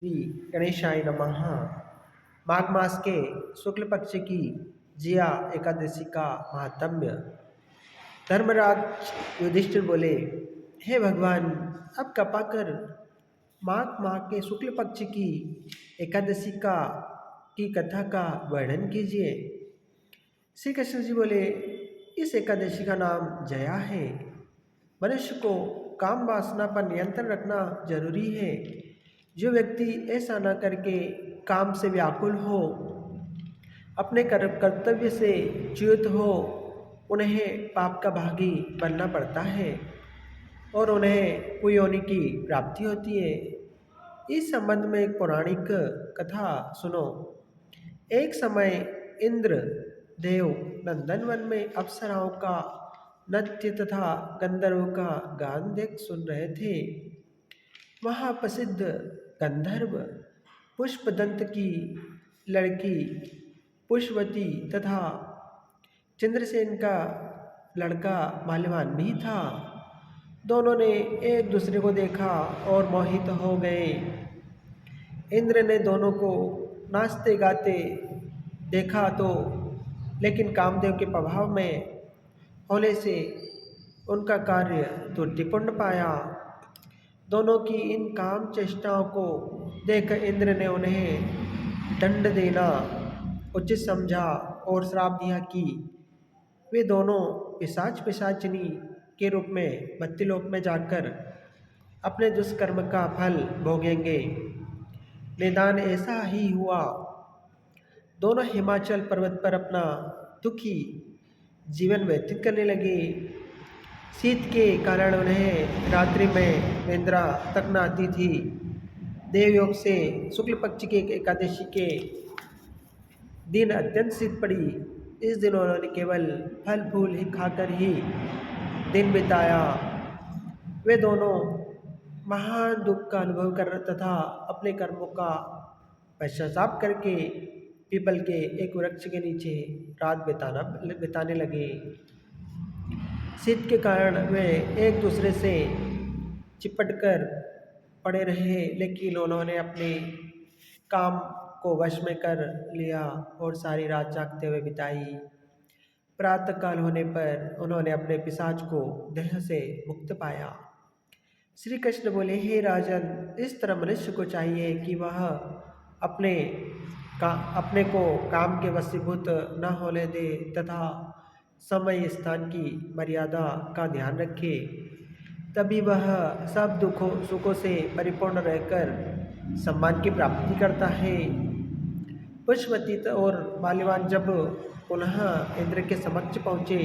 श्री गणेशाय नमः। माघ मास के शुक्ल पक्ष की जिया एकादशी का महात्म्य। धर्मराज युधिष्ठिर बोले, हे भगवान, अब कृपा कर माघ माह के शुक्ल पक्ष की एकादशी की कथा का वर्णन कीजिए। श्री कृष्ण जी बोले, इस एकादशी का नाम जया है। मनुष्य को काम वासना पर नियंत्रण रखना जरूरी है। जो व्यक्ति ऐसा न करके काम से व्याकुल हो, अपने कर्तव्य से च्युत हो, उन्हें पाप का भागी बनना पड़ता है और उन्हें कुयोनि की प्राप्ति होती है। इस संबंध में एक पौराणिक कथा सुनो। एक समय इंद्र देव नंदनवन में अप्सराओं का नृत्य तथा गंधर्वों का गान देख सुन रहे थे। वहाँ प्रसिद्ध गंधर्व पुष्पदंत की लड़की पुष्पवती तथा चंद्रसेन का लड़का माल्यवान भी था। दोनों ने एक दूसरे को देखा और मोहित हो गए। इंद्र ने दोनों को नाचते गाते देखा तो, लेकिन कामदेव के प्रभाव में होने से उनका कार्य त्रुटिपूर्ण पाया। दोनों की इन काम चेष्टाओं को देखकर इंद्र ने उन्हें दंड देना उचित समझा और श्राप दिया कि वे दोनों पिशाच पिशाचिनी के रूप में मर्त्यलोक में जाकर अपने दुष्कर्म का फल भोगेंगे। निदान ऐसा ही हुआ। दोनों हिमाचल पर्वत पर अपना दुखी जीवन व्यतीत करने लगे। शीत के कारण उन्हें रात्रि में निद्रा तक न आती थी। देवयोग से शुक्ल पक्ष के एकादशी के दिन अत्यंत शीत पड़ी। इस दिन उन्होंने केवल फल फूल ही खाकर ही दिन बिताया। वे दोनों महान दुख का अनुभव कर तथा अपने कर्मों का पश्चाताप करके पीपल के एक वृक्ष के नीचे रात बिताने लगे। शीत के कारण वे एक दूसरे से चिपट कर पड़े रहे, लेकिन उन्होंने अपने काम को वश में कर लिया और सारी रात जागते हुए बिताई। प्रातःकाल होने पर उन्होंने अपने पिशाच को देह से मुक्त पाया। श्री कृष्ण बोले, हे राजन, इस तरह मनुष्य को चाहिए कि वह अपने अपने को काम के वशीभूत न होने दे तथा समय स्थान की मर्यादा का ध्यान रखे। तभी वह सब दुखों सुखों से परिपूर्ण रहकर सम्मान की प्राप्ति करता है। पुष्पवती और माल्यवान जब पुनः इंद्र के समक्ष पहुँचे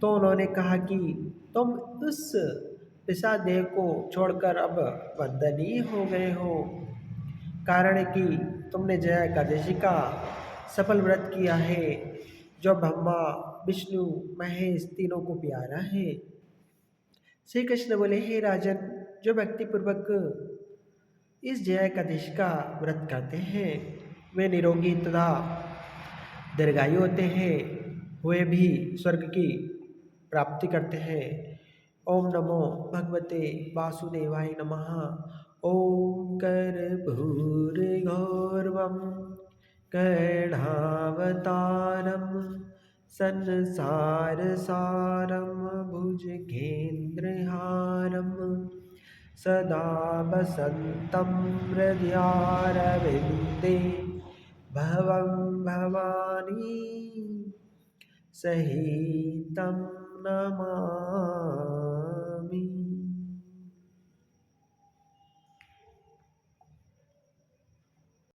तो उन्होंने कहा कि तुम उस पिशाच देह को छोड़कर अब वंदनीय हो गए हो। कारण है कि तुमने जया एकादशी का सफल व्रत किया है, जो ब्रह्मा विष्णु महेश तीनों को प्यारा है। श्री कृष्ण बोले, हे राजन, जो भक्ति पूर्वक इस जया एकादशी का व्रत करते हैं वे निरोगी तथा दीर्घायु होते हैं। वे भी स्वर्ग की प्राप्ति करते हैं। ओम नमो भगवते वासुदेवाय नमः। ओम कर्पूरगौरवं कर्णावतारं संसारसारं भुजगेन्द्रहारं सदा वसन्तं हृदयारविन्दे भवं भवानी सहितं नमामि।